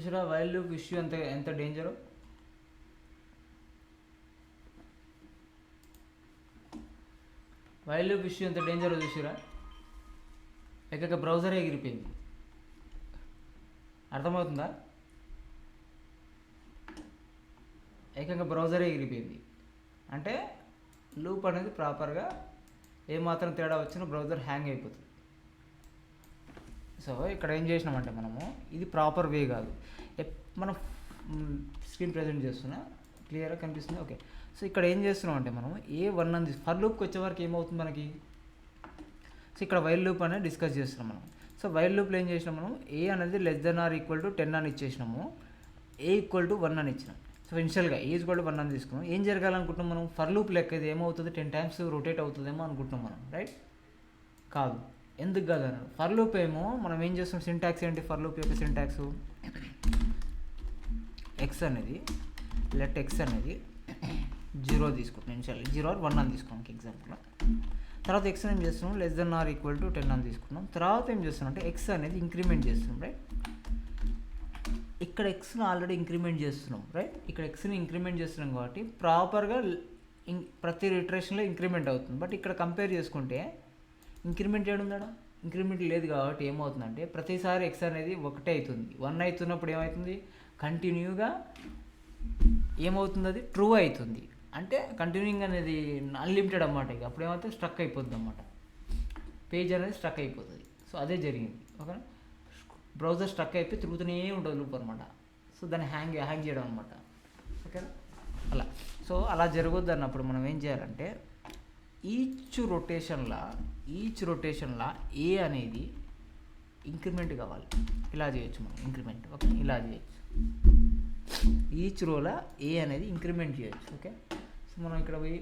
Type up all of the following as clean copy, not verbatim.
చూసిరా while loop issue ఎంత ఎంత డేంజరు. వైల్ లూప్ ఇష్యూ ఎంత డేంజరో చూసిరా. ఇక బ్రౌజరే ఎగిరిపోయింది. అర్థమవుతుందా? ఏకంగా బ్రౌజరే ఎగిరిపోయింది. అంటే లూప్ అనేది ప్రాపర్గా ఏమాత్రం తేడా వచ్చినా బ్రౌజర్ హ్యాంగ్ అయిపోతుంది. సో ఇక్కడ ఏం చేసినామంటే మనము ఇది ప్రాపర్ వే కాదు. మనం స్క్రీన్ ప్రజెంట్ చేస్తున్నా, క్లియర్గా కనిపిస్తుంది. ఓకే, సో ఇక్కడ ఏం చేస్తున్నాం అంటే మనం A1 అని ఫర్ లూప్కి వచ్చే వరకు ఏమవుతుంది మనకి. సో ఇక్కడ వైల్ లూప్ అనేది డిస్కస్ చేస్తున్నాం మనం. సో వైల్ లూప్లో ఏం చేసినాం మనం, A అనేది <10 అని ఇచ్చేసినాము, A = 1 అని ఇచ్చినాం. సో ఇనిషియల్గా A = 1 అని తీసుకున్నాం. ఏం జరగాలనుకుంటున్నాం మనం, ఫర్ లూప్ లెక్క ఇది ఏమవుతుంది 10 టైమ్స్ రొటేట్ అవుతుందేమో అనుకుంటున్నాం మనం, రైట్? కాదు. ఎందుకు కాదు అన్నాడు. ఫర్ లూప్ ఏమో మనం ఏం చేస్తాం, సింటాక్స్ ఏంటి ఫర్ లూప్ యొక్క సింటాక్స్, ఎక్స్ అనేది లెట్ ఎక్స్ అనేది 0 తీసుకుంటాం ఇనిషియల్, 0 or 1 అని తీసుకున్నాం ఎగ్జాంపుల్. తర్వాత ఎక్స్ ఏం చేస్తున్నాం, <10 అని తీసుకున్నాం. తర్వాత ఏం చేస్తున్నాం అంటే ఎక్స్ అనేది ఇంక్రిమెంట్ చేస్తున్నాం, రైట్? ఇక్కడ ఎక్స్ను ఆల్రెడీ ఇంక్రిమెంట్ చేస్తున్నాం, రైట్? ఇక్కడ ఎక్స్ని ఇంక్రిమెంట్ చేస్తున్నాం కాబట్టి ప్రాపర్గా ప్రతి రిటరేషన్లో ఇంక్రిమెంట్ అవుతుంది. బట్ ఇక్కడ కంపేర్ చేసుకుంటే ఇంక్రిమెంట్ ఏడుందా, ఇంక్రిమెంట్ లేదు. కాబట్టి ఏమవుతుందంటే ప్రతిసారి ఎక్స్ అనేది 1 అవుతుంది. 1 అవుతున్నప్పుడు ఏమవుతుంది, కంటిన్యూగా ఏమవుతుంది, అది ట్రూ అవుతుంది. అంటే కంటిన్యూయింగ్ అనేది అన్లిమిటెడ్ అన్నమాట. ఇక అప్పుడు ఏమవుతుంది, స్ట్రక్ అయిపోతుంది అన్నమాట, పేజ్ అనేది స్ట్రక్ అయిపోతుంది. సో అదే జరిగింది. ఓకేనా, బ్రౌజర్ స్ట్రక్ అయిపోయి తిరుగుతూనే ఉంటుంది లూప్ అనమాట. సో దాన్ని హ్యాంగ్ చేయడం అనమాట. ఓకేనా, అలా. సో అలా జరగొద్దు అన్నప్పుడు మనం ఏం చేయాలంటే ఈచ్ రొటేషన్లా ఏ అనేది ఇంక్రిమెంట్ కావాలి. ఇలా చేయొచ్చు మనం ఇంక్రిమెంట్. ఓకే, ఇలా చేయొచ్చు. ఈచ్ రోలో ఏ అనేది ఇంక్రిమెంట్ చేయొచ్చు. ఓకే, సో మనం ఇక్కడ పోయి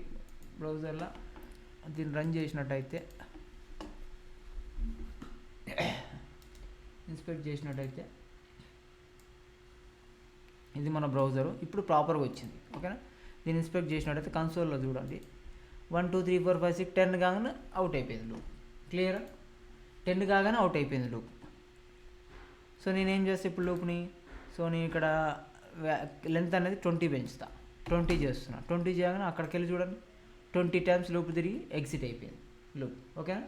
బ్రౌజర్లో దీన్ని రన్ చేసినట్టయితే, ఇన్స్పెక్ట్ చేసినట్టయితే ఇది మన బ్రౌజరు ఇప్పుడు ప్రాపర్గా వచ్చింది. ఓకేనా, దీన్ని ఇన్స్పెక్ట్ చేసినట్టయితే కన్సోల్లో చూడండి 1 2 3 4 5 6 10 కాగానే అవుట్ అయిపోయింది లూప్. క్లియరా, 10 కాగానే అవుట్ అయిపోయింది లూప్. సో నేనేం చేస్తే ఇప్పుడు లూప్ని, సో నేను ఇక్కడ లెంత్ అనేది 20 పెంచుతా, 20 చేస్తున్నా. 20 చేయగానే అక్కడికి వెళ్ళి చూడండి 20 టైమ్స్ లూప్ తిరిగి ఎగ్జిట్ అయిపోయింది లూప్. ఓకేనా,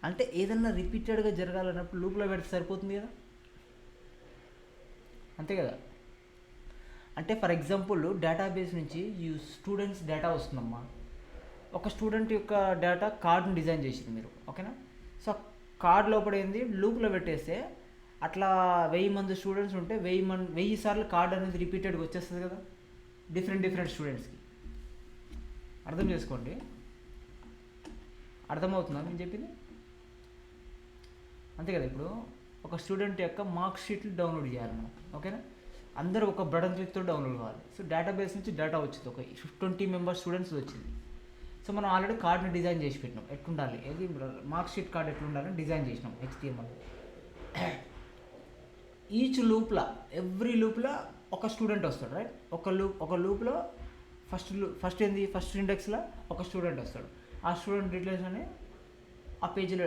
అంటే ఏదన్నా రిపీటెడ్గా జరగాలన్నప్పుడు లూప్లో పెడితే సరిపోతుంది కదా, అంతే కదా. అంటే ఫర్ ఎగ్జాంపుల్ డేటాబేస్ నుంచి ఈ స్టూడెంట్స్ డేటా వస్తుందమ్మా. ఒక స్టూడెంట్ యొక్క డేటా కార్డుని డిజైన్ చేసింది మీరు. ఓకేనా, సో కార్డ్ లోపల ఏంది లూప్లో పెట్టేస్తే అట్లా 1000 మంది స్టూడెంట్స్ ఉంటే 1000 సార్లు కార్డ్ అనేది రిపీటెడ్గా వచ్చేస్తుంది కదా డిఫరెంట్ స్టూడెంట్స్కి. అర్థం చేసుకోండి, అర్థమవుతుందా నేను చెప్పింది? అంతే కదా. ఇప్పుడు ఒక స్టూడెంట్ యొక్క మార్క్ షీట్లు డౌన్లోడ్ చేయాలి మనం. ఓకేనా, అందరూ ఒక బటన్ క్లిక్తో డౌన్లోడ్ కావాలి. సో డేటాబేస్ నుంచి డేటా వచ్చింది, ఒక 20 మెంబర్స్ స్టూడెంట్స్ వచ్చింది. సో మనం ఆల్రెడీ కార్డ్ని డిజైన్ చేసి పెట్టినాం, ఎట్లుండాలి, ఏది మార్క్ షీట్ కార్డ్ ఎట్లుండాలని డిజైన్ చేసినాం HTML. ఈచ్ లూప్లో ఎవ్రీ లూప్లో ఒక స్టూడెంట్ వస్తాడు, రైట్? ఒక లూప్లో ఫస్ట్ ఇండెక్స్లో ఒక స్టూడెంట్ వస్తాడు. ఆ స్టూడెంట్ డీటెయిల్స్ అని ఆ పేజీలో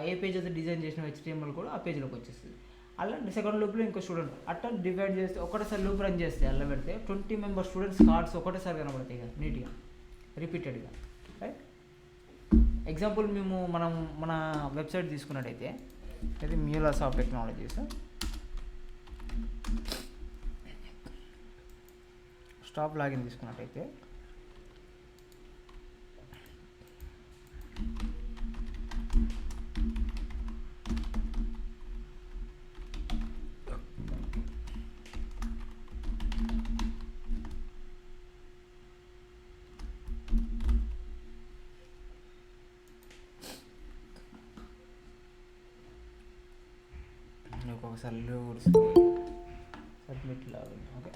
ఏ పేజ్ అయితే డిజైన్ చేసిన HTML కూడా ఆ పేజీలోకి వచ్చేస్తుంది. అలా సెకండ్ లూప్లో ఇంకో స్టూడెంట్ అట్లా డివైడ్ చేస్తే ఒకటేసారి లూప్ రన్ చేస్తే అలా పెడితే 20 మెంబర్ స్టూడెంట్స్ కార్డ్స్ ఒకటేసారి కనబడతాయి కదా నీట్గా, రిపీటెడ్గా, రైట్? ఎగ్జాంపుల్ మనం మన వెబ్సైట్ తీసుకున్నట్టయితే ఇది MuleSoft టెక్నాలజీస్, స్టాప్ లాగిన్ తీసుకున్నట్టయితే ఒకసారి సబ్మిట్ లాగిన్. ఓకే,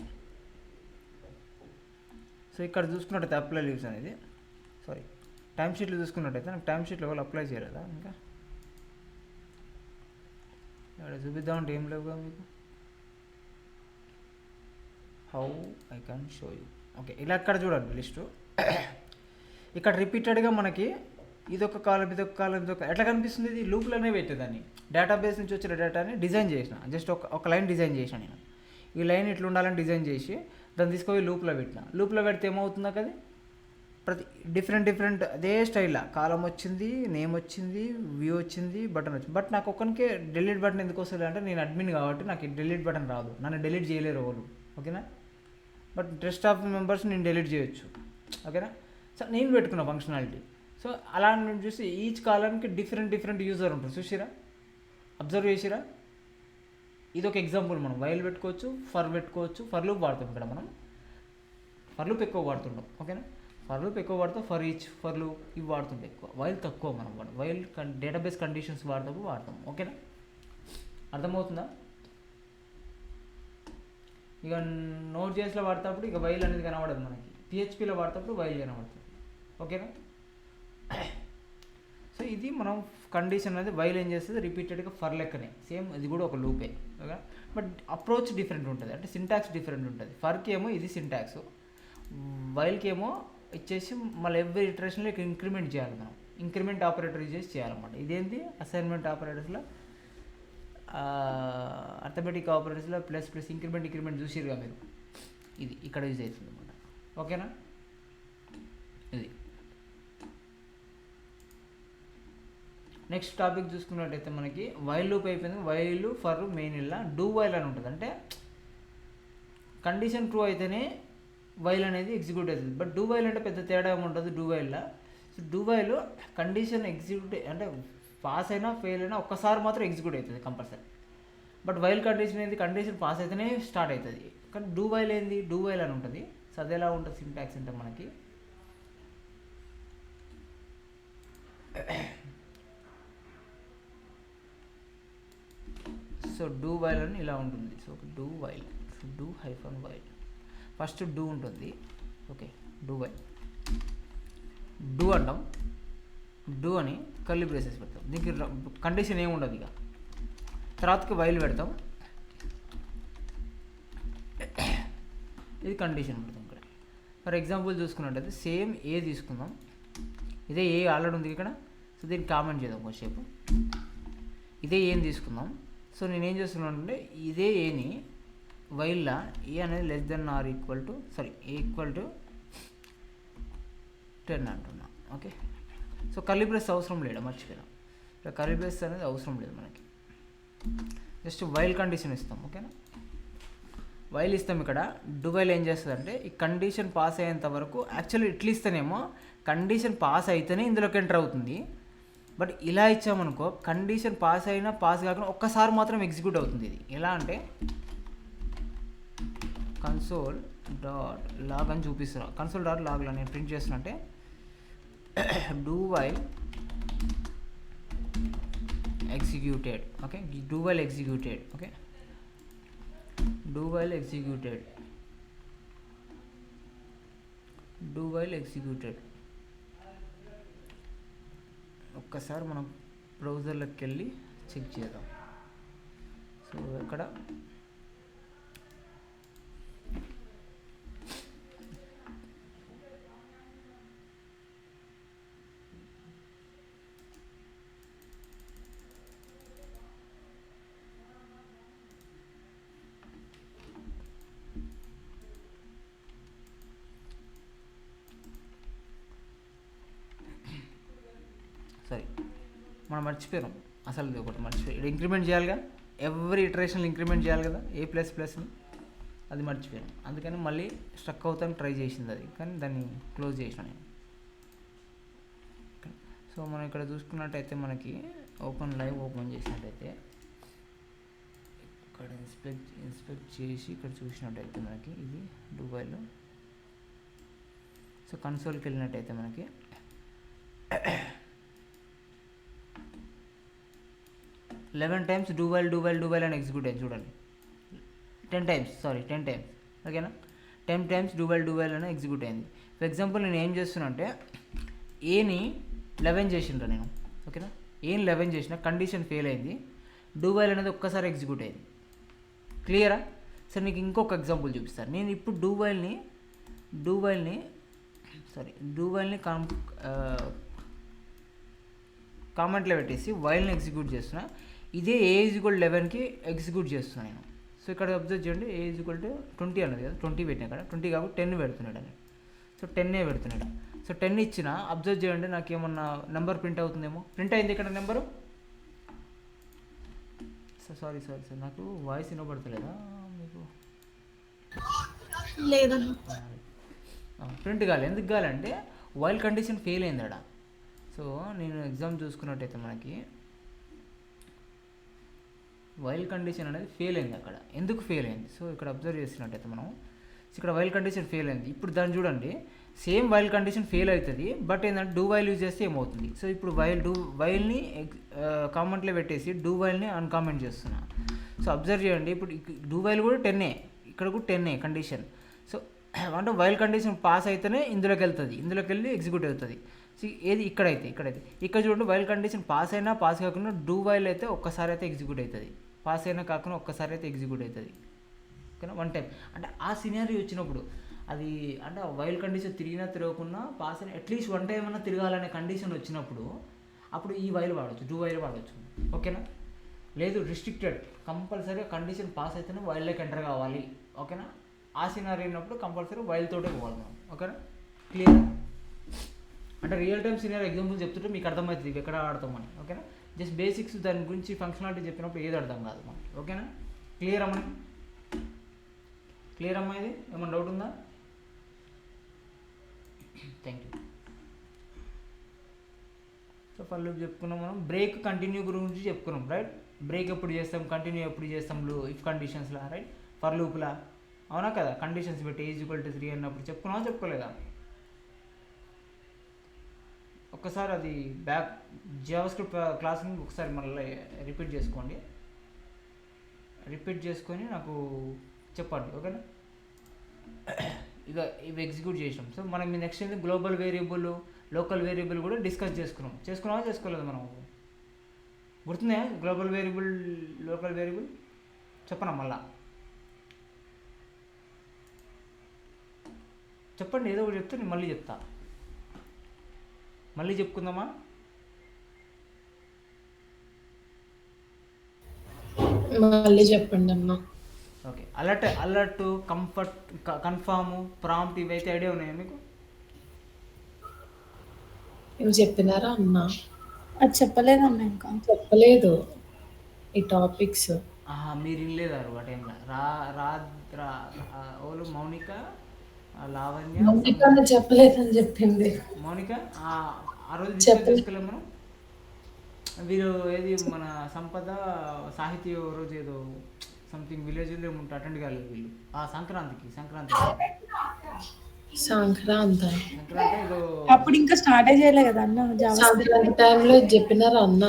సో ఇక్కడ చూసుకున్నట్టయితే అప్లై లీవ్స్ అనేది, సారీ టైం షీట్లు చూసుకున్నట్టయితే నాకు టైం షీట్లో వాళ్ళు అప్లై చేయలేదా ఇంకా, ఇక్కడ చూపిద్దామంటే ఏం లేవుగా మీకు. How I can show you. Okay, ఇలా ఎక్కడ చూడండి లిస్టు, ఇక్కడ రిపీటెడ్గా మనకి ఇదొక కాలం ఎట్లా కనిపిస్తుంది, ఇది లూప్లోనే పెట్టేదాన్ని. డేటాబేస్ నుంచి వచ్చిన డేటాని డిజైన్ చేసిన, జస్ట్ ఒక లైన్ డిజైన్ చేసిన నేను. ఈ లైన్ ఇట్లా ఉండాలని డిజైన్ చేసి దాన్ని తీసుకొని లూప్లో పెట్టిన. లూప్లో పెడితే ఏమవుతుందో కదా, ప్రతి డిఫరెంట్ అదే స్టైల్లో కాలం వచ్చింది, నేమ్ వచ్చింది, వ్యూ వచ్చింది, బటన్ వచ్చింది. బట్ నాకు ఒక్కనికే డిలీట్ బటన్ ఎందుకు వస్తుంది అంటే నేను అడ్మిన్ కాబట్టి నాకు డిలీట్ బటన్ రాదు, నన్ను డిలీట్ చేయలేరు వాళ్ళు. ఓకేనా, బట్ రెస్ట్ ఆఫ్ మెంబర్స్ నేను డిలీట్ చేయొచ్చు. ఓకేనా, సో నేను పెట్టుకున్న ఫంక్షనాలిటీ. సో అలా నేను చూసి ఈచ్ కాలంకి డిఫరెంట్ యూజర్ ఉంటుంది. చూసిరా, అబ్జర్వ్ చేసిరా. ఇది ఒక ఎగ్జాంపుల్. మనం వైల్ పెట్టుకోవచ్చు, ఫర్ పెట్టుకోవచ్చు. ఫర్ లూప్ వాడతాం ఇక్కడ మనం. ఫర్ లూప్ ఎక్కువ వాడుతుంటాం. ఓకేనా, ఫర్ లూప్ ఎక్కువ వాడతాం, ఫర్ ఈచ్, ఫర్ లూప్ ఇవి వాడుతుంటే ఎక్కువ. వైల్ తక్కువ మనం వాడతాం. వైల్ డేటాబేస్ కండిషన్స్ వాడతాం. ఓకేనా, అర్థమవుతుందా? ఇక నోట్ జేఎస్లో వాడేటప్పుడు ఇక వైల్ అనేది కనబడదు మనకి. పిహెచ్పిలో వాడేటప్పుడు వైల్ కనబడుతుంది. ఓకేనా, సో ఇది మనం కండిషన్ అనేది వైల్ ఏం చేస్తుంది, రిపీటెడ్గా ఫర్ లెక్కనే. సేమ్ ఇది కూడా ఒక లూపే. ఓకే, బట్ అప్రోచ్ డిఫరెంట్ ఉంటుంది, అంటే సింటాక్స్ డిఫరెంట్ ఉంటుంది. ఫర్కి ఏమో ఇది సింటాక్స్, వైల్కి ఏమో ఇచ్చేసి మళ్ళీ ఎవ్రీ ఇటరేషన్లో ఇంక్రిమెంట్ చేయాలి మనం. ఇంక్రిమెంట్ ఆపరేటర్ యూజ్ చేసి చేయాలన్నమాట. ఇదేంటి అసైన్మెంట్ ఆపరేటర్స్లో, అర్థమెటిక్ ఆపరేటర్స్లో ప్లస్ ఇంక్రిమెంట్ చూసిరుగా మీరు. ఇది ఇక్కడ యూజ్ అవుతుంది అన్నమాట. ఓకేనా, ఇది నెక్స్ట్ టాపిక్ చూసుకున్నట్టయితే మనకి వైల్ లూప్ అయిపోయింది. వైల్ ఫర్ మెయిన్ ఇలా డూ వైల్ అని ఉంటుంది. అంటే కండిషన్ ట్రూ అయితేనే వైల్ అనేది ఎగ్జిక్యూట్ అవుతుంది. బట్ డూ వైల్ అంటే పెద్ద తేడా ఉంటుంది డూ వైల్లో. So do while condition execute అంటే పాస్ అయినా ఫెయిల్ అయినా ఒక్కసారి మాత్రం ఎగ్జిక్యూట్ అవుతుంది కంపల్సరీ. బట్ వైల్ కండిషన్ ఏంది, కండిషన్ పాస్ అయితేనే స్టార్ట్ అవుతుంది. కానీ డూ వైల్ ఏంది, డూ వైల్ అని ఉంటుంది. సో అది ఎలా ఉంటుంది సింటాక్స్ అంటే మనకి సో డూ వైల్ అని ఇలా ఉంటుంది. So do while, do hyphen while, first do ఉంటుంది. ఓకే, డూ వైల్, డూ అంటాం. డూ అని కర్లీ బ్రేసెస్ పెడతాం. దీనికి కండిషన్ ఏమి ఉండదు. ఇక తర్వాతకి వైల్ పెడతాం. ఇది కండిషన్ పెడతాం ఇక్కడ. ఫర్ ఎగ్జాంపుల్ చూసుకున్నట్టయితే సేమ్ ఏ తీసుకుందాం. ఇదే ఏ ఆల్రెడీ ఉంది ఇక్కడ. సో దీన్ని కామెంట్ చేద్దాం కొంచెంసేపు. ఇదే ఏం తీసుకుందాం. సో నేనేం చేస్తున్నాను అంటే ఇదే ఏని వైల్లా ఏ అనేది less than or equal to equal to 10 అంటున్నా. ఓకే, సో కర్లీ బ్రేస్ అవసరం లేదు, మర్చిపోయినా. ఇక్కడ కర్లీ బ్రేస్ అనేది అవసరం లేదు మనకి. జస్ట్ వైల్ కండిషన్ ఇస్తాం. ఓకేనా, వైల్ ఇస్తాం. ఇక్కడ డూ వైల్ ఏం చేస్తుంది అంటే ఈ కండిషన్ పాస్ అయ్యేంత వరకు, యాక్చువల్లీ ఇట్లా ఇస్తేనేమో కండిషన్ పాస్ అయితేనే ఇందులోకి ఎంటర్ అవుతుంది. బట్ ఇలా ఇచ్చామనుకో కండిషన్ పాస్ అయినా పాస్ కాకుండా ఒక్కసారి మాత్రం ఎగ్జిక్యూట్ అవుతుంది. ఇది ఎలా అంటే కన్సోల్ డాట్ లాగ్ అని చూపిస్తున్నా. కన్సోల్ డాట్ లాగ్లో నేను ప్రింట్ చేస్తున్నట్టే do while executed. Okay, do while executed. Okay, do while executed. ఒక్కసారి మనం బ్రౌజర్లోకి వెళ్ళి చెక్ చేద్దాం. సో ఇక్కడ సరే మనం మర్చిపోయాం అసలు ఇది ఒకటి మర్చిపోయి ఇంక్రిమెంట్ చేయాలిగా. ఎవ్రీ ఇటరేషన్ ఇంక్రిమెంట్ చేయాలి కదా ఏ++ని, అది మర్చిపోయాను. అందుకని మళ్ళీ స్ట్రక్ అవుతాను ట్రై చేసింది అది, కానీ దాన్ని క్లోజ్ చేసిన నేను. సో మనం ఇక్కడ చూసుకున్నట్టయితే మనకి లైవ్ ఓపెన్ చేసినట్టయితే ఇక్కడ ఇన్స్పెక్ట్ చేసి ఇక్కడ చూసినట్టయితే మనకి ఇది డూ వైల్. సో కన్సోల్కి వెళ్ళినట్టయితే మనకి 11 టైమ్స్ డూ వైల్ అని ఎగ్జిక్యూట్ అయ్యింది చూడండి. 10 టైమ్స్. ఓకేనా, 10 టైమ్స్ డూ వైల్ అని ఎగ్జిక్యూట్ అయింది. ఫర్ ఎగ్జాంపుల్ నేను ఏం చేస్తున్నా అంటే ఏని 11 చేసిండ్రా నేను. ఓకేనా, ఏని 11 చేసిన కండిషన్ ఫెయిల్ అయింది. డూ వైల్ అనేది ఒక్కసారి ఎగ్జిక్యూట్ అయింది. క్లియరా? సరే నీకు ఇంకొక ఎగ్జాంపుల్ చూపిస్తాను. నేను ఇప్పుడు డూ వైల్ని కామెంట్లో పెట్టేసి వైల్ని ఎగ్జిక్యూట్ చేస్తున్నా. ఇదే ఏ = 11కి ఎగ్జిక్యూట్ చేస్తున్నాను నేను. సో ఇక్కడ అబ్జర్వ్ చేయండి, ఏ ఈజ్ ఈక్వల్ టు 20 అన్నది కదా, 20 పెట్టినా ఇక్కడ 20 కాబట్టి 10 పెడుతున్నాడు అని. సో 10 పెడుతున్నాడు. సో 10 ఇచ్చిన అబ్జర్వ్ చేయండి, నాకు ఏమన్నా నెంబర్ ప్రింట్ అవుతుందేమో. ప్రింట్ అయింది ఇక్కడ నెంబరు. సారీ నాకు వాయిస్ వినబడతలేదా మీకు? లేదన్నా. ప్రింట్ కాలేదు. ఎందుకు కావాలంటే వైల్ కండిషన్ ఫెయిల్ అయింది అక్కడ. సో నేను ఎగ్జామ్ చూసుకున్నట్టయితే మనకి వైల్ కండిషన్ అనేది ఫెయిల్ అయింది అక్కడ. ఎందుకు ఫెయిల్ అయింది? సో ఇక్కడ అబ్జర్వ్ చేసినట్టయితే మనం ఇక్కడ వైల్ కండిషన్ ఫెయిల్ అయింది. ఇప్పుడు దాన్ని చూడండి, సేమ్ వైల్ కండిషన్ ఫెయిల్ అవుతుంది, బట్ ఏంటంటే డూ వైల్ యూజ్ చేస్తే ఏమవుతుంది? సో ఇప్పుడు వైల్ని కామెంట్లో పెట్టేసి డూ వైల్ని అన్కామెంట్ చేస్తున్నా. సో అబ్జర్వ్ చేయండి, ఇప్పుడు డూ వైల్ కూడా 10 ఇక్కడ కూడా 10 కండిషన్. సో అంటే వైల్ కండిషన్ పాస్ అయితేనే ఇందులోకి వెళ్తుంది, ఇందులోకి వెళ్ళి ఎగ్జిక్యూట్ అవుతుంది. సో ఏది ఇక్కడైతే ఇక్కడ చూడండి, వైల్ కండిషన్ పాస్ అయినా పాస్ కాకుండా డూ వైల్ అయితే ఒక్కసారి అయితే ఎగ్జిక్యూట్ అవుతుంది, పాస్ అయినా కాకుండా ఒక్కసారి అయితే ఎగ్జిక్యూట్ అవుతుంది. ఓకేనా, వన్ టైం. అంటే ఆ సినారీ వచ్చినప్పుడు అది అంటే వైల్ కండిషన్ తిరిగినా తిరగకుండా పాస్ అయినా అట్లీస్ట్ వన్ టైం అన్నా తిరగాలనే కండిషన్ వచ్చినప్పుడు అప్పుడు ఈ వైల్ వాడవచ్చు, డూ వైల్ వాడవచ్చు. ఓకేనా, లేదు రిస్ట్రిక్టెడ్ కంపల్సరీ కండిషన్ పాస్ అయితేనే వైల్డ్లోకి ఎంటర్ కావాలి. ఓకేనా, ఆ సినారీ అయినప్పుడు కంపల్సరీ వైల్ తోటే పోవాలి మనం. ఓకేనా, క్లియర్? అంటే రియల్ టైమ్ సినారీ ఎగ్జాంపుల్ చెప్తుంటే మీకు అర్థమవుతుంది ఇవి ఎక్కడ ఆడతామని. ఓకేనా, జస్ట్ బేసిక్స్ దాని గురించి ఫంక్షనాలిటీ చెప్పినప్పుడు ఏది అర్థం కాదు మనకి. ఓకేనా, క్లియర్ అమ్మా? క్లియర్ అమ్మా? ఇది ఏమన్నా డౌట్ ఉందా? Thank you. So for loop చెప్పుకున్నాం మనం. బ్రేక్ కంటిన్యూ గురించి చెప్పుకున్నాం, రైట్? బ్రేక్ ఎప్పుడు చేస్తాం, కంటిన్యూ ఎప్పుడు చేస్తాం, ఇఫ్ కండిషన్స్లా, రైట్? ఫర్ లూప్లా, అవునా కదా? కండిషన్స్ పెట్టి ఈజ్ ఈక్వల్ టు 3 అన్నప్పుడు చెప్పుకున్నావా చెప్పుకోలేదా? ఒక్కసారి అది బ్యాక్ జావాస్క్రిప్ట్ క్లాస్ని ఒకసారి మళ్ళీ రిపీట్ చేసుకోండి, రిపీట్ చేసుకొని నాకు చెప్పండి. ఓకేనా, ఇక ఇవి ఎగ్జిక్యూట్ చేసినాం. సో మనం నెక్స్ట్ ఏంటి, గ్లోబల్ వేరియబుల్, లోకల్ వేరియబుల్ కూడా డిస్కస్ చేసుకున్నావా చేసుకోలేదు మనం? గుర్తుందా? గ్లోబల్ వేరియబుల్, లోకల్ వేరియబుల్ చెప్పనా? మళ్ళా చెప్పండి, ఏదో ఒకటి చెప్తే నేను మళ్ళీ చెప్తా. మళ్ళీ చెప్పుకుందామా? మళ్ళీ చెప్పండి అమ్మా. Okay, alert, comfort, confirm, prompt ఇవైతే ఐడియా ఉన్నాయా మీకు? ఏమి చెప్పినారా అన్నా? అది చెప్పలేదన్న, ఇంకా చెప్పలేదు ఈ టాపిక్స్. మీరు వినలేదు ఆ టైంలో. ఓలు మౌనిక, లావణ్య, మౌనిక చెప్పలేదని చెప్పింది. మౌనిక ఆ రోజు డిస్కస్ చేసుకోలేము మనం. వీరు ఏది మన సంపద సాహితీ రోజు ఏదో సంథింగ్ విలేజ్లో ఏముంటే అటెండ్ కాలేదు వీళ్ళు. సంక్రాంతి ఏదో అప్పుడు ఇంకా స్టార్ట్ చేయలే కదా అన్న. సంక్రాంతి టైంలో చెప్పినారా అన్న?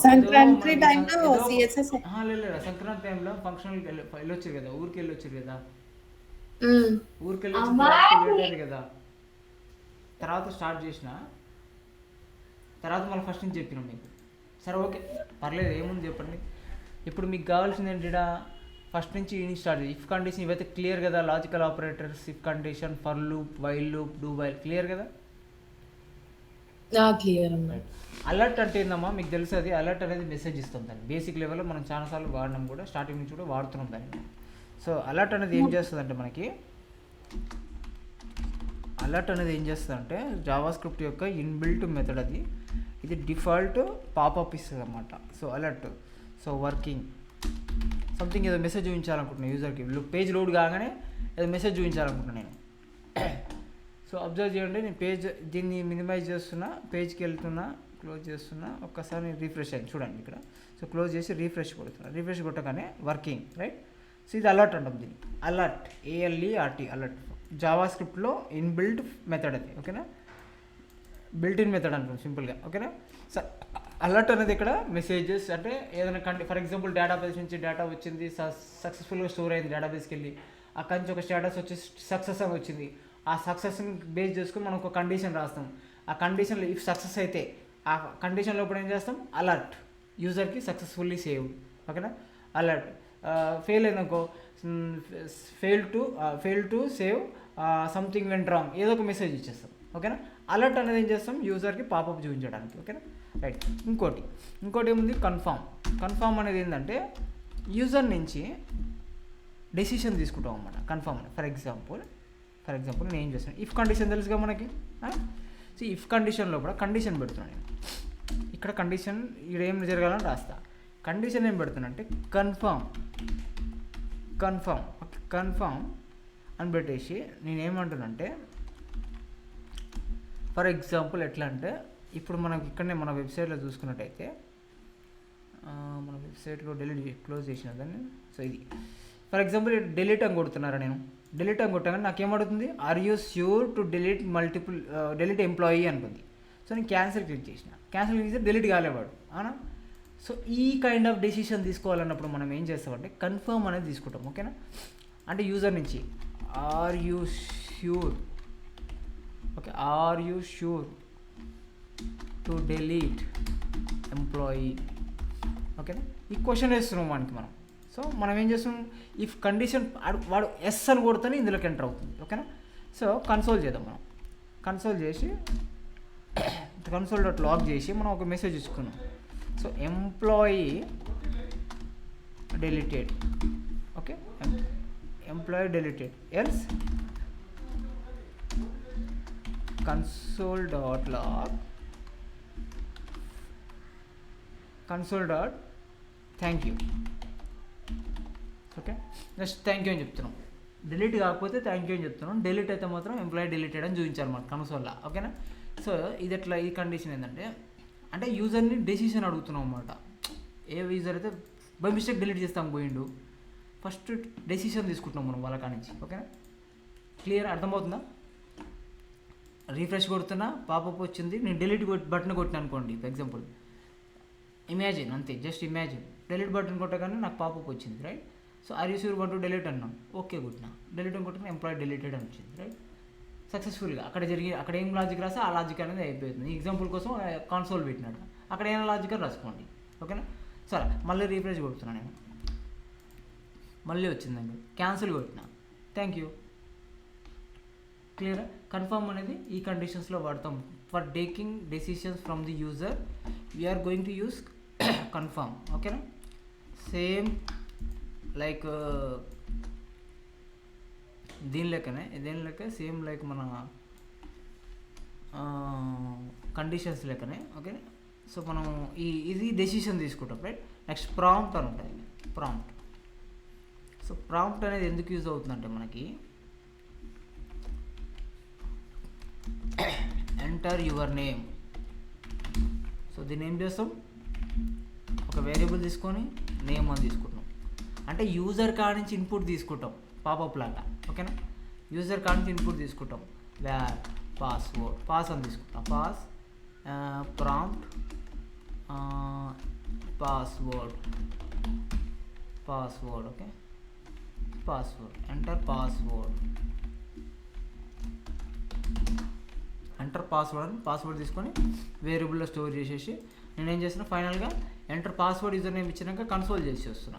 సంక్రాంతి టైంలో సిఎస్ఎస్ లేదు, సంక్రాంతి టైంలో ఫంక్షన్ వెళ్ళొచ్చారు కదా, ఊరికి వెళ్ళొచ్చారు కదా, ఊరికి వెళ్ళొచ్చి కదా, తర్వాత స్టార్ట్ చేసిన తర్వాత మళ్ళీ ఫస్ట్ నుంచి చెప్పినాం మీకు. సరే ఓకే పర్లేదు, ఏముంది చెప్పండి. ఇప్పుడు మీకు కావాల్సింది ఏంటి? ఫస్ట్ నుంచి స్టార్ట్ చేసి ఇఫ్ కండిషన్ ఇవైతే క్లియర్ కదా, logical operators, if condition, for loop, while loop, do while, clear కదా? క్లియర్. అలర్ట్ అంటే ఏందమ్మా మీకు తెలుసు? అది అలర్ట్ అనేది మెసేజ్ ఇస్తాం దాన్ని. బేసిక్ లెవెల్లో మనం చాలాసార్లు వాడినాం కూడా, స్టార్టింగ్ నుంచి కూడా వాడుతున్నాం దాన్ని. సో అలర్ట్ అనేది ఏం చేస్తుందంటే మనకి, అలర్ట్ అనేది ఏం చేస్తుందంటే జావాస్క్రిప్ట్ యొక్క ఇన్బిల్ట్ మెథడ్ అది. ఇది డిఫాల్ట్ పాపప్ ఇస్తుంది అన్నమాట. So alert, so working something ఏదో మెసేజ్ చూపించాలనుకుంటున్నాను యూజర్కి. పేజ్ లోడ్ కాగానే ఏదో మెసేజ్ చూపించాలనుకుంటున్నాను నేను. సో అబ్జర్వ్ చేయండి, నేను దీన్ని మినిమైజ్ చేస్తున్నా, పేజ్కి వెళ్తున్నా, క్లోజ్ చేస్తున్నా, ఒక్కసారి నేను రీఫ్రెష్ అయ్యింది చూడండి ఇక్కడ. సో క్లోజ్ చేసి రీఫ్రెష్ కొడుతున్నా, రీఫ్రెష్ కొట్టగానే వర్కింగ్, రైట్? సో ఇది అలర్ట్ అంటాం దీన్ని. అలర్ట్, ALERT, అలర్ట్ జావాస్క్రిప్ట్లో ఇన్బిల్ట్ మెథడ్ అది. ఓకేనా, బిల్ట్ ఇన్ మెథడ్ అంటాం సింపుల్గా. ఓకేనా, సో అలర్ట్ అనేది ఇక్కడ మెసేజెస్ అంటే ఏదైనా ఫర్ ఎగ్జాంపుల్ డేటాబేస్ నుంచి డేటా వచ్చింది, సక్సెస్ఫుల్గా స్టోర్ అయింది డేటాబేస్కి వెళ్ళి, అక్కడి నుంచి ఒక స్టేటస్ వచ్చి సక్సెస్ అని వచ్చింది. ఆ సక్సెస్ని బేస్ చేసుకుని మనం ఒక కండిషన్ రాస్తాం. ఆ కండిషన్లో ఇఫ్ సక్సెస్ అయితే ఆ కండిషన్ లోపల ఏం చేస్తాం, అలర్ట్, యూజర్కి సక్సెస్ఫుల్లీ సేవ్. ఓకేనా, అలర్ట్ ఫెయిల్ అయిందనుకో, fail to save something went wrong, ఏదో ఒక మెసేజ్ ఇచ్చేస్తాం. ఓకేనా, అలర్ట్ అనేది ఏం చేస్తాం, యూజర్కి పాపప్ చూపించడానికి. ఓకేనా, రైట్. ఇంకోటి ఏముంది, కన్ఫామ్ అనేది ఏంటంటే యూజర్ నుంచి డెసిషన్ తీసుకుంటాం అన్నమాట కన్ఫర్మ్. ఫర్ ఎగ్జాంపుల్ నేను ఏం చేస్తాను, ఇఫ్ కండిషన్ తెలుసుగా మనకి. సో ఇఫ్ కండిషన్లో కూడా కండిషన్ పెడుతున్నాను నేను. ఇక్కడ కండిషన్ ఇక్కడ ఏం జరగాలని రాస్తా. కండిషన్ ఏం పెడుతున్నా అంటే కన్ఫర్మ్ అని పెట్టేసి నేనేమంటున్నానంటే, ఫర్ ఎగ్జాంపుల్ ఎట్లా అంటే ఇప్పుడు మనకి ఇక్కడనే మన వెబ్సైట్లో చూసుకున్నట్టయితే మన వెబ్సైట్లో క్లోజ్ చేసిన దాన్ని. సో ఇది ఫర్ ఎగ్జాంపుల్ డిలీట్ అని కొడుతున్నారా, నేను డిలీట్ అని కొట్టాను, నాకేమడుతుంది, are you sure to delete employee అనుకుంది. సో నేను క్యాన్సిల్ క్లిక్ చేస్తే డిలీట్ కాలేవాడు అవునా. సో ఈ కైండ్ ఆఫ్ డెసిషన్ తీసుకోవాలన్నప్పుడు మనం ఏం చేస్తామంటే కన్ఫర్మ్ అనేది తీసుకుంటాం. ఓకేనా, అంటే యూజర్ నుంచి are you sure, okay, are you sure to delete employee. ఓకేనా, ఈ క్వశ్చన్ వేస్తున్నాం వానికి మనం. సో మనం ఏం చేస్తున్నాం, ఇఫ్ కండిషన్ వాడు ఎస్ అని కొడితేనే ఇందులోకి ఎంటర్ అవుతుంది. ఓకేనా, సో కన్సోల్ చేద్దాం మనం. కన్సోల్ చేసి console.log చేసి మనం ఒక మెసేజ్ ఇచ్చుకున్నాం. So employee deleted, okay, employee deleted else console.log thank you. Okay, next thank you అని చెప్తున్నాం. డిలీట్ కాకపోతే థ్యాంక్ యూ అని చెప్తున్నాం. డిలీట్ అయితే మాత్రం ఎంప్లాయీ డిలీటెడ్ అని చూపించాలి మనకు కన్సోల్లో. ఓకేనా, సో ఇది ఎట్లా, ఈ కండిషన్ ఏంటంటే అంటే యూజర్ని డెసిషన్ అడుగుతున్నాం అన్నమాట. ఏ యూజర్ అయితే బై మిస్టేక్ డిలీట్ చేస్తాం పోయిండు, ఫస్ట్ డెసిషన్ తీసుకుంటున్నాం మనం వాళ్ళ కాడ నుంచి. ఓకేనా, క్లియర్, అర్థమవుతుందా? రీఫ్రెష్ కొడుతున్నా పాపప్ వచ్చింది, నేను డిలీట్ బటన్ కొట్టినా అనుకోండి ఫర్ ఎగ్జాంపుల్, ఇమాజిన్ అంతే, జస్ట్ ఇమాజిన్ డిలీట్ బటన్ కొట్టగానే నాకు పాపప్ వచ్చింది, right. So are you sure want to delete అన్నాను, ఓకే కొట్టినా, డిలీట్ అని కొట్టినా ఎంప్లాయీ డిలీటెడ్ అని వచ్చింది, రైట్. సక్సెస్ఫుల్గా అక్కడ ఏం లాజిక్ రాస్తే ఆ లాజిక్ అనేది అయిపోతుంది. ఈ ఎగ్జాంపుల్ కోసం కాన్సోల్ పెట్టినాడు, అక్కడ ఏమైనా లాజిక్ అని రాసుకోండి. ఓకేనా, సరే మళ్ళీ రీఫ్రెష్ కొడుతున్నాను నేను, మళ్ళీ వచ్చిందండి, క్యాన్సిల్ కొట్టినా, థ్యాంక్ యూ. క్లియర్, కన్ఫర్మ్ అనేది ఈ కండిషన్స్లో వాడతాం. For taking decisions from the user we're going to use confirm. ఓకేనా, సేమ్ లైక్ దీని లెక్క సేమ్ లైక్ మన కండిషన్స్ లెక్కనే. ఓకే, సో మనం ఇది డెసిషన్ తీసుకుంటాం, రైట్. నెక్స్ట్ ప్రాంప్ట్ అని ఉంటుంది. సో ప్రాంప్ట్ అనేది ఎందుకు యూజ్ అవుతుందంటే మనకి ఎంటర్ యువర్ నేమ్. సో దీన్ని ఏం చేస్తాం, ఒక వేరియబుల్ తీసుకొని నేమ్ అని తీసుకుంటాం. అంటే యూజర్ కాడ నుంచి ఇన్పుట్ తీసుకుంటాం పాపప్ లాగా. ఓకేనా, యూజర్ కాడ నుంచి ఇన్పుట్ తీసుకుంటాం, వేర్ పాస్ అని తీసుకుంటాం, prompt password. Okay, enter password అని పాస్వర్డ్ తీసుకొని వేరియబుల్లో స్టోర్ చేసేసి నేనేం చేస్తున్నా, ఫైనల్గా ఎంటర్ పాస్వర్డ్ యూజర్ నేమ్ ఇచ్చినాక కన్సోల్ చేసి వస్తున్నా.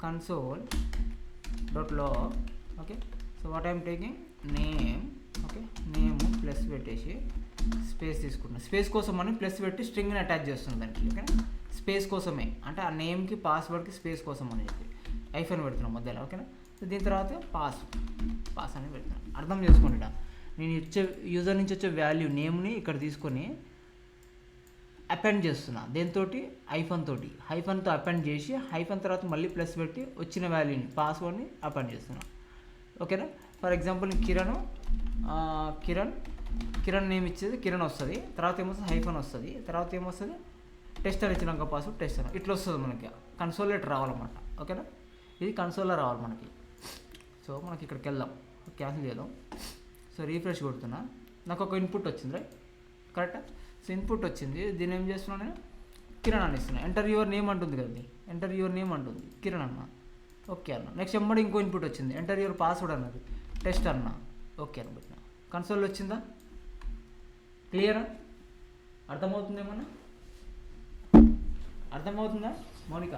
console.log. Okay, so what I'm taking name. Okay, name plus పెట్టేసి స్పేస్ తీసుకుంటున్నా. స్పేస్ కోసం అని ప్లస్ పెట్టి స్ట్రింగ్ని అటాచ్ చేస్తున్నాం దానికి. ఓకే, స్పేస్ కోసమే, అంటే ఆ నేమ్కి పాస్వర్డ్కి స్పేస్ కోసం అని చెప్పి ఐఫోన్ పెడుతున్నాం మధ్యలో. ఓకేనా, సో దీని తర్వాత పాస్ అని పెడుతున్నాను. అర్థం చేసుకోండి, నేను ఇచ్చే యూజర్ నుంచి వచ్చే వాల్యూ నేమ్ని ఇక్కడ తీసుకొని అపెండ్ చేస్తున్నా. దేంతో, హైఫన్తో అపెండ్ చేసి హైఫన్ తర్వాత మళ్ళీ ప్లస్ పెట్టి వచ్చిన వాల్యూని పాస్వర్డ్ని అపెండ్ చేస్తున్నా. ఓకేనా, ఫర్ ఎగ్జాంపుల్ కిరణ్ నేమ్ ఇచ్చేది కిరణ్ వస్తుంది, తర్వాత ఏమొస్తుంది హైఫన్ వస్తుంది, తర్వాత ఏమొస్తుంది టెస్టర్ ఇచ్చినాక పాస్వర్డ్ టెస్టర్, ఇట్లా వస్తుంది మనకి కన్సోల్ లెటర్ రావాలన్నమాట. ఓకేనా, ఇది కన్సోల్లో రావాలి మనకి. సో మనకి ఇక్కడికి వెళ్దాం, క్యాన్సిల్ చేద్దాం. సో రీఫ్రెష్ కొడుతున్నా, నాకు ఒక ఇన్పుట్ వచ్చింది, రైట్, కరెక్టా. సో ఇన్పుట్ వచ్చింది, దీన్ని ఏం చేస్తున్నాను నేను, కిరణ్ అని ఇస్తున్నా. ఎంటర్ యువర్ నేమ్ అంటుంది కదా, ఎంటర్ యువర్ నేమ్ అంటుంది, కిరణ్ అన్న, ఓకే అన్న. నెక్స్ట్ ఎంబడి ఇంకో ఇన్పుట్ వచ్చింది, ఎంటర్ యువర్ పాస్వర్డ్ అన్నది, టెస్ట్ అన్న, ఓకే అని పెట్టినా. కన్సోల్ వచ్చిందా, క్లియరా, అర్థమవుతుందా మౌనిక?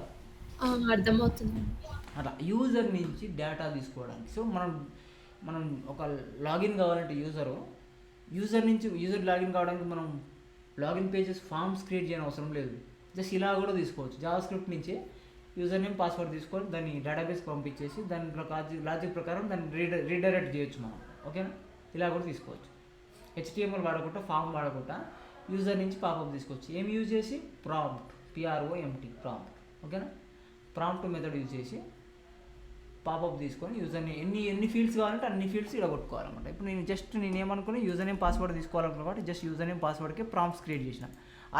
అర్థమవుతుంది. అట్లా యూజర్ నుంచి డేటా తీసుకోవడానికి. సో మనం ఒక లాగిన్ కావాలంటే యూజర్ లాగిన్ కావడానికి మనం లాగిన్ పేజెస్ ఫామ్స్ క్రియేట్ చేయని అవసరం లేదు. జస్ట్ ఇలా కూడా తీసుకోవచ్చు. జావా స్క్రిప్ట్ నుంచి యూజర్ నేమ్ పాస్వర్డ్ తీసుకొని దాన్ని డేటాబేస్కి పంపించేసి దాని లాజిక్ ప్రకారం దాన్ని రీడైరెక్ట్ చేయొచ్చు మనం. ఓకేనా, ఇలా కూడా తీసుకోవచ్చు. HTML వాడకుండా, ఫామ్ వాడకుండా యూజర్ నుంచి పాపప్ తీసుకోవచ్చు. ఏం యూజ్ చేసి? Prompt, PROMPT, prompt. ఓకేనా, ప్రాంప్ట్ మెథడ్ యూజ్ చేసి పాపప్ తీసుకొని యూజర్ని ఎన్ని ఫీల్డ్స్ కావాలంటే అన్ని ఫీల్డ్స్ ఇలా కొట్టుకోవాలన్నమాట. ఇప్పుడు నేను ఏమనుకుని యూజర్ నేమ్ పాస్వర్డ్ తీసుకోవాలనుకున్నా కాబట్టి జస్ట్ యూజర్ నేమ్ పాస్వర్డ్కి ప్రాంప్ట్స్ క్రియేట్ చేసిన.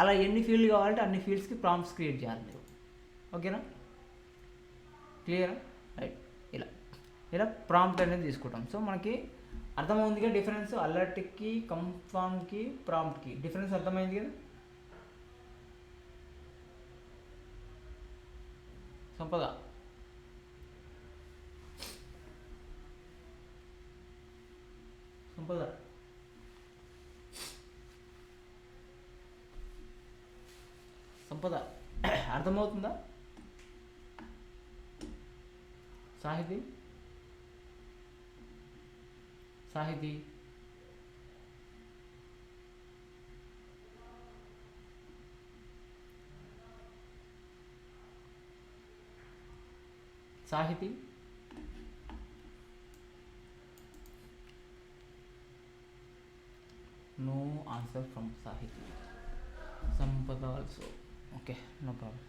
అలా ఎన్ని ఫీల్డ్ కావాలంటే అన్ని ఫీల్డ్స్కి ప్రాంప్ట్స్ క్రియేట్ చేయాలి మీరు. ఓకేనా, క్లియర్? రైట్. ఇలా ప్రాంప్ట్ అనేది తీసుకుంటాం. సో మనకి అర్థమవుతుంది కదా డిఫరెన్స్, అలర్ట్కి, కన్ఫర్మ్కి, ప్రాంప్ట్కి డిఫరెన్స్ అర్థమైంది కదా. సంపద అర్థమవుతుందా? సాహితీ no answer from Sahiti. Sampada also. Okay, no problem.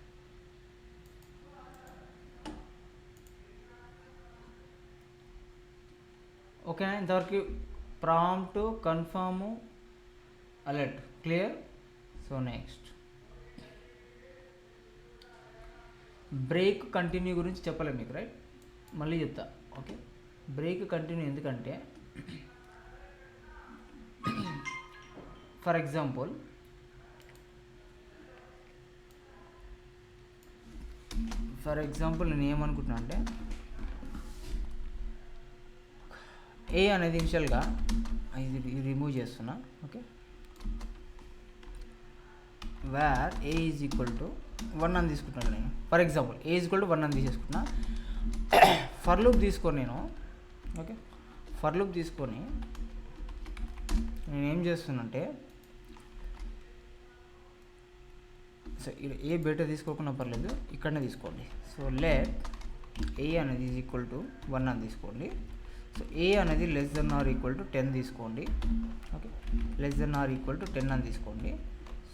Okay, ఇంతవరకు prompt, confirm, alert clear. So next break, continue గురించి చెప్పలేదు మీకు, రైట్? మళ్ళీ చెప్తా. ఓకే, బ్రేక్, కంటిన్యూ ఎందుకంటే ఫర్ ఎగ్జాంపుల్ నేను ఏమనుకుంటున్నా అంటే ఏ అనేది ఇనిషియల్గా ఇది రిమూవ్ చేస్తున్నా. Okay, where a is equal to 1 అని తీసుకుంటున్నాను నేను. For example a is equal to 1 అని తీసేసుకున్నా. ఫర్ లూప్ తీసుకొని నేను, ఓకే, ఫర్ లూప్ తీసుకొని నేను ఏం చేస్తున్నంటే, సో ఏ బేటా తీసుకోకుండా పర్లేదు, ఇక్కడనే తీసుకోండి. సో లెట్ ఏ అనేది ఈజ్ ఈక్వల్ టు 1 అని తీసుకోండి. సో ఏ అనేది less than or equal to 10 తీసుకోండి. Okay, less than or equal to 10 అని తీసుకోండి.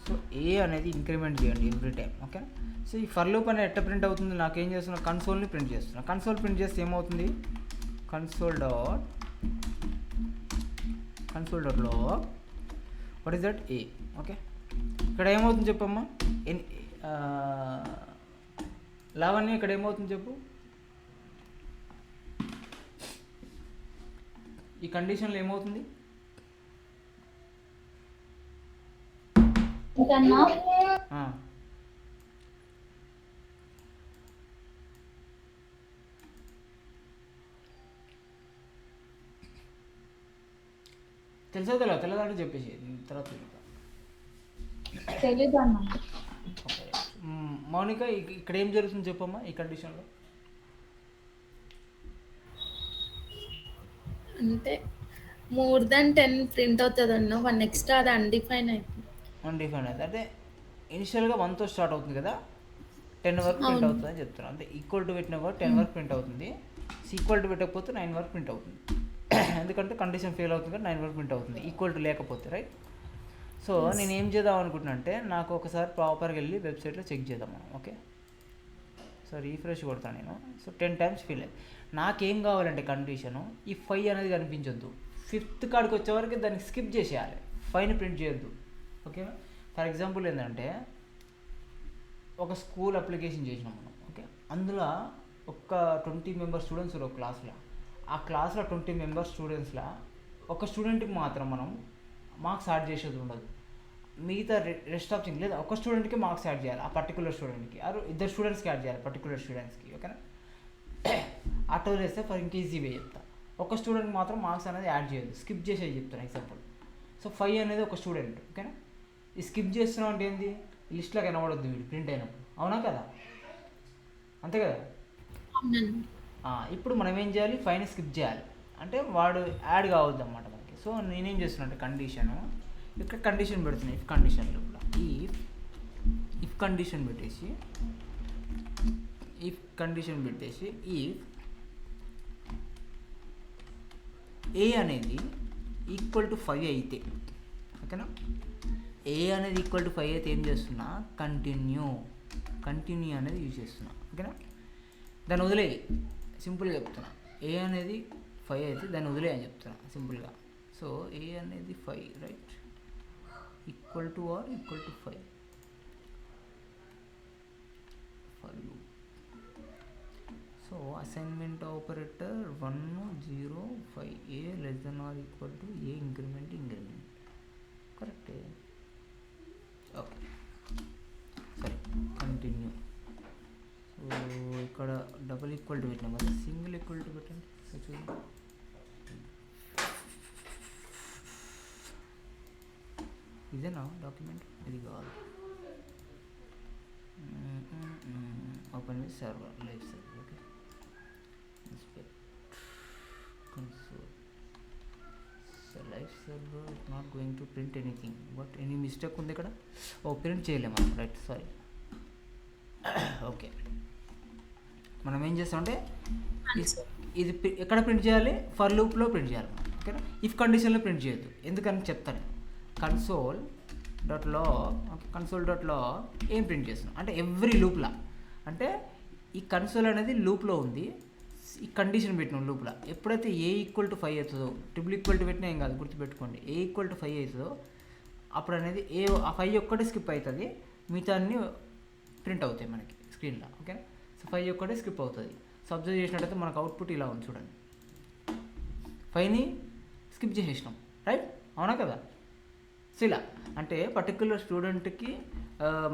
సో ఏ అనేది ఇంక్రిమెంట్ చేయండి ఎవ్రీ టైం. ఓకే, సో ఈ ఫర్ లూప్ అనేది ఎట్లా ప్రింట్ అవుతుంది? నాకేం చేస్తున్నా, కన్సోల్ని ప్రింట్ చేస్తున్నా. కన్సోల్ ప్రింట్ చేస్తే ఏమవుతుంది? Console dot log what is that? A. Okay, ఇక్కడ ఏమవుతుంది చెప్పమ్మా? లావణ్య, ఇక్కడ ఏమవుతుంది చెప్పు? ఈ కండిషన్లో ఏమవుతుంది? తెల్లదంటే చెప్పేసి తర్వాత మౌనిక, ఇక్కడ ఏం జరుగుతుంది చెప్పమ్మా ఈ కండిషన్లో? అంటే మోర్ దెన్ 10 ప్రింట్ అవుతుంది అన్న, 1 ఎక్స్ట్రా అది అన్డిఫైన్ అవుతుంది. అంటే ఇనిషియల్గా 1తో స్టార్ట్ అవుతుంది కదా, 10 వరకు ప్రింట్ అవుతుంది అని చెప్తున్నాను. అంటే ఈక్వల్ టు పెట్టిన వరకు 10 వరకు ప్రింట్ అవుతుంది. ఈక్వల్ టు పెట్టకపోతే 9 వరకు ప్రింట్ అవుతుంది. ఎందుకంటే కండిషన్ ఫెయిల్ అవుతుంది కదా, 9 వరకు ప్రింట్ అవుతుంది ఈక్వల్ టు లేకపోతే, రైట్? సో నేను ఏం చేద్దాం అనుకుంటున్నా అంటే, నాకు ఒకసారి ప్రాపర్గా వెళ్ళి వెబ్సైట్లో చెక్ చేద్దాం మనం. ఓకే, సో రీఫ్రెష్ కొడతాను నేను. సో 10 టైమ్స్ ఫీల్ అయ్యి నాకేం కావాలంటే కండిషను ఈ 5 అనేది కనిపించొద్దు. 5th కాడికి వచ్చేవరకు దాన్ని స్కిప్ చేసేయాలి, 5ని ప్రింట్ చేయొద్దు. ఓకేనా, ఫర్ ఎగ్జాంపుల్ ఏంటంటే ఒక స్కూల్ అప్లికేషన్ చేసినాం మనం. ఓకే, అందులో ఒక 20 మెంబర్స్ స్టూడెంట్స్ ఒక క్లాస్లో. ఆ క్లాస్లో 20 మెంబర్స్ స్టూడెంట్స్లో ఒక స్టూడెంట్కి మాత్రం మనం మార్క్స్ యాడ్ చేసేది ఉండదు. మిగతా రెస్ట్ ఆఫ్ థింగ్ లేదా ఒక స్టూడెంట్కి మార్క్స్ యాడ్ చేయాలి, ఆ పర్టికులర్ స్టూడెంట్కి. ఆరు 2 స్టూడెంట్స్కి యాడ్ చేయాలి, పర్టికులర్ స్టూడెంట్స్కి. ఓకేనా, అటో చేస్తే ఫర్ ఇంక ఈజీ వే చెప్తా. ఒక స్టూడెంట్కి మాత్రం మార్క్స్ అనేది యాడ్ చేయదు, స్కిప్ చేసేది చెప్తాను ఎగ్జాంపుల్. సో 5 అనేది ఒక స్టూడెంట్. ఓకేనా, ఈ స్కిప్ చేస్తున్నాం అంటే ఏంది? లిస్ట్లో కనబడొద్దు వీడు ప్రింట్ అయినప్పుడు, అవునా కదా? అంతే కదా. ఇప్పుడు మనం ఏం చేయాలి? 5ని స్కిప్ చేయాలి, అంటే వాడు యాడ్ కావద్దు అన్నమాట మనకి. సో నేనేం చేస్తున్నా అంటే కండిషను, ఇక్కడ కండిషన్ పెడుతున్నాయి. ఇఫ్ కండిషన్లో కూడా ఇఫ్ కండిషన్ పెట్టేసి ఇఫ్ ఏ అనేది ఈక్వల్ టు 5 అయితే, ఓకేనా, ఏ అనేది ఈక్వల్ టు 5 అయితే ఏం చేస్తున్నా, కంటిన్యూ అనేది యూజ్ చేస్తున్నా, ఓకేనా. దాన్ని వదిలే, సింపుల్గా చెప్తున్నా, ఏ అనేది 5 అయితే దాన్ని వదిలే అని చెప్తున్నా సింపుల్గా. సో ఏ అనేది 5, right, equal to 5 for loop. So assignment operator 1 0 5 A less than or equal to A increment కరెక్టే. ఓకే సరే, కంటిన్యూ. సో ఇక్కడ డబుల్ ఈక్వల్ టు పెట్టినాం కదా, సింగిల్ ఈక్వల్ టు పెట్టండి. సో చూడండి, ఇదేనా డాక్యుమెంట్, ఇది కావాలి. Open with server, live server, okay. Inspect console. So live server is not going to print anything, but any mistake ఉంది ఇక్కడ. ఓ ప్రింట్ చేయలేము మనం, రైట్, సారీ. ఓకే, మనం ఏం చేస్తామంటే ఇది ఎక్కడ ప్రింట్ చేయాలి, ఫర్ లూప్లో ప్రింట్ చేయాలి మనం, ఓకేనా. ఇఫ్ కండిషన్లో ప్రింట్ చేయొద్దు, ఎందుకని చెప్తాను. కన్సోల్ డాట్ లాగ్ ఏం ప్రింట్ చేస్తున్నాం అంటే ఎవ్రీ లూప్లా, అంటే ఈ కన్సోల్ అనేది లూప్లో ఉంది, ఈ కండిషన్ పెట్టినాం లూప్లో. ఎప్పుడైతే ఏ ఈక్వల్ టు 5 అవుతుందో, ట్రిపుల్ ఈక్వల్ టు పెట్టినా ఏం కాదు, గుర్తుపెట్టుకోండి. ఏ ఈక్వల్ టు 5 అవుతుందో అప్పుడు అనేది ఆ 5 ఒక్కటే స్కిప్ అవుతుంది, మిగతా అన్ని ప్రింట్ అవుతాయి మనకి స్క్రీన్లో, ఓకే. సో 5 ఒక్కటే స్కిప్ అవుతుంది. సో అబ్జర్వ్ చేసినట్టయితే మనకు అవుట్పుట్ ఇలా ఉంది చూడండి, 5ని స్కిప్ చేసేసినాం, రైట్, అవునా కదా. సో ఇలా అంటే పర్టికులర్ స్టూడెంట్కి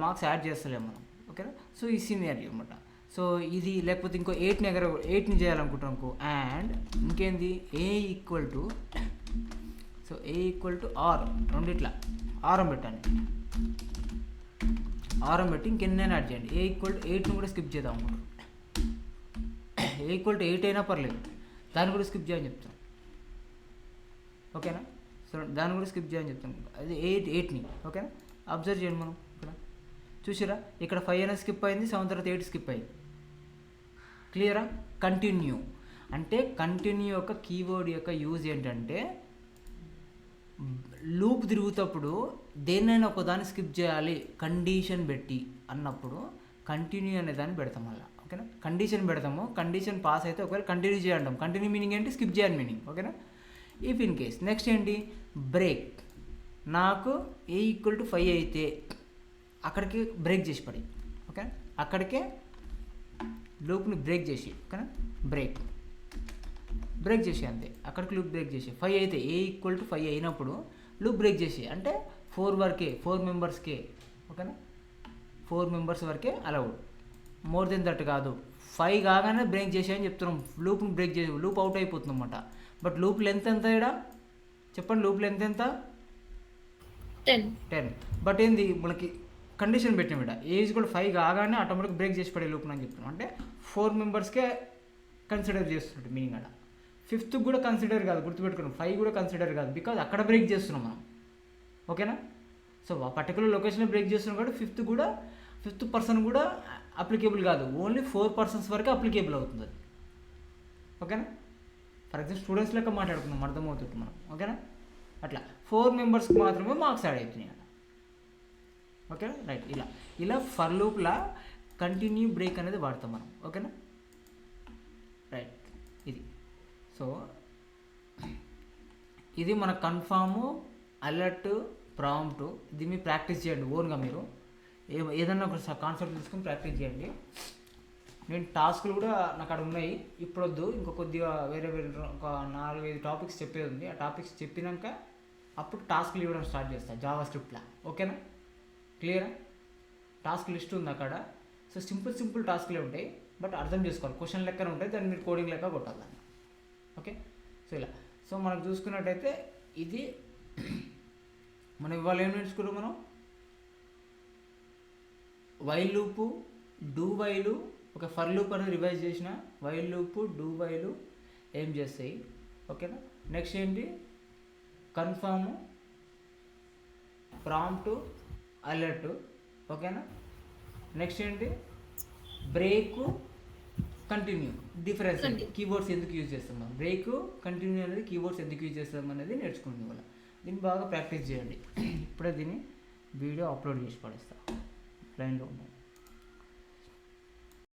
మార్క్స్ యాడ్ చేస్తలేము మనం, ఓకేనా. సో ఈ సీనియర్ అనమాట. సో ఇది లేకపోతే ఇంకో 8ని చేయాలనుకుంటాం అనుకో, అండ్ ఇంకేంది ఏ ఈక్వల్ టు ఆర్, రెండిట్లా ఆరం పెట్టండి, ఆరం పెట్టి ఇంకెన్నైనా యాడ్ చేయండి. ఏ ఈక్వల్ టు 8ని కూడా స్కిప్ చేద్దాం అనుకుంటారు, ఏ ఈక్వల్ టు 8 అయినా పర్లేదు, దాన్ని కూడా స్కిప్ చేయని చెప్తాను, ఓకేనా. సో దాన్ని కూడా స్కిప్ చేయని చెప్తాను, అది 8ని, ఓకేనా. అబ్జర్వ్ చేయండి మనం ఇక్కడ చూసారా, ఇక్కడ 5 అనేది స్కిప్ అయింది, 7 తర్వాత 8 స్కిప్ అయింది, క్లియరా. కంటిన్యూ అంటే కంటిన్యూ యొక్క కీవర్డ్ యొక్క యూజ్ ఏంటంటే, లూప్ తిరుగుతప్పుడు దేన్నైనా ఒకదాన్ని స్కిప్ చేయాలి కండిషన్ పెట్టి అన్నప్పుడు కంటిన్యూ అనే దాన్ని పెడతాం మళ్ళీ, ఓకేనా. కండిషన్ పెడతాము, కండిషన్ పాస్ అయితే ఒకవేళ కంటిన్యూ చేయంటాం. కంటిన్యూ మీనింగ్ ఏంటి, స్కిప్ చేయని మీనింగ్, ఓకేనా. ఇఫ్ ఇన్ కేస్ నెక్స్ట్ ఏంటి, బ్రేక్. నాకు ఏ ఈక్వల్ టు 5 అయితే అక్కడికి బ్రేక్ చేసి పడి, ఓకే, అక్కడికే లూప్ని బ్రేక్ చేసి, ఓకేనా, బ్రేక్ చేసి అంతే, అక్కడికి లూప్ బ్రేక్ చేసి 5 అయితే ఏ ఈక్వల్ టు 5 అయినప్పుడు లూప్ బ్రేక్ చేసి, అంటే 4 మెంబర్స్కే, ఓకేనా, 4 మెంబర్స్ వరకే అలౌడ్, మోర్ దెన్ దట్ కాదు. 5 కాగానే బ్రేక్ చేసి అని చెప్తున్నాం, లూప్ని బ్రేక్ చేసి లూప్ అవుట్ అయిపోతుంది అన్నమాట. బట్ లూప్ లెంత్ ఎంత ఇక్కడ చెప్పండి, లూప్ లెంత్ ఎంత, 10. బట్ ఏంది మనకి కండిషన్ పెట్టినాం ఇక్కడ, ఏజ్ కూడా 5 కాగానే ఆటోమేటిక్ బ్రేక్ చేసి పడే లూప్ అని చెప్తున్నాం, అంటే 4 మెంబర్స్కే కన్సిడర్ చేస్తున్నట్టు మీనింగ్. అక్కడ 5th కూడా కన్సిడర్ కాదు, గుర్తుపెట్టుకున్నాం. 5 కూడా కన్సిడర్ కాదు, బికాజ్ అక్కడ బ్రేక్ చేస్తున్నాం మనం, ఓకేనా. సో ఆ పర్టికులర్ లొకేషన్లో బ్రేక్ చేస్తున్నాం కాబట్టి 5th పర్సన్ కూడా అప్లికేబుల్ కాదు, ఓన్లీ 4 పర్సన్స్ వరకు అప్లికేబుల్ అవుతుంది అది, ఓకేనా. ఫర్ ఎగ్జాంపుల్ స్టూడెంట్స్ లెక్క మాట్లాడుకున్నాం, అర్థమవుతుంది మనం, ఓకేనా. అట్లా 4 మెంబర్స్కి మాత్రమే మార్క్స్ యాడ్ అవుతున్నాయి అలా, ఓకేనా, రైట్. ఇలా ఫర్ లూప్లా కంటిన్యూ బ్రేక్ అనేది వాడతాం మనం, ఓకేనా, రైట్. సో ఇది మన కన్ఫాము, అలర్ట్, ప్రాంప్ట్. ఇది మీరు ప్రాక్టీస్ చేయండి ఓన్గా, మీరు ఏదన్నా ఒక కాన్సెప్ట్ తీసుకొని ప్రాక్టీస్ చేయండి. నేను టాస్క్లు కూడా నాకు అక్కడ ఉన్నాయి, ఇప్పుడు వద్దు, ఇంకో కొద్దిగా వేరే ఒక 4-5 టాపిక్స్ చెప్పేది ఉంది. ఆ టాపిక్స్ చెప్పినాక అప్పుడు టాస్క్లు ఇవ్వడం స్టార్ట్ చేస్తాను జావా స్క్రిప్ట్లో, ఓకేనా, క్లియరా. టాస్క్ లిస్ట్ ఉంది అక్కడ. సో సింపుల్ టాస్క్లే ఉంటాయి, బట్ అర్థం చేసుకోవాలి, క్వశ్చన్ లెక్కనే ఉంటాయి, దాన్ని మీరు కోడింగ్ లెక్క కొట్టాలి, ఓకే. సో ఇలా సో మనం చూసుకున్నట్టయితే ఇది మనం ఇవాళ ఏం నేర్చుకున్నాం, మనం వైల్ లూపు, డూ వైలు, ఒక ఫర్ లూప్ అనేది రివైజ్ చేసిన, వైల్ లూపు, డూ వైలు ఏం చేస్తాయి, ఓకేనా. నెక్స్ట్ ఏంటి, కన్ఫర్మ్, ప్రాంప్ట్, అలర్ట్, ఓకేనా. నెక్స్ట్ ఏంటి, break, continue difference Continue. Keyboards ఎందుకు యూజ్ చేస్తున్నాం, బ్రేక్ కంటిన్యూ అనేది కీబోర్డ్స్ ఎందుకు యూజ్ చేస్తాం అనేది నేర్చుకోండి ఇవాళ. దీన్ని బాగా ప్రాక్టీస్ చేయండి. ఇప్పుడే దీన్ని వీడియో అప్లోడ్ చేసి పడేస్తా, లైన్లో ఉండండి.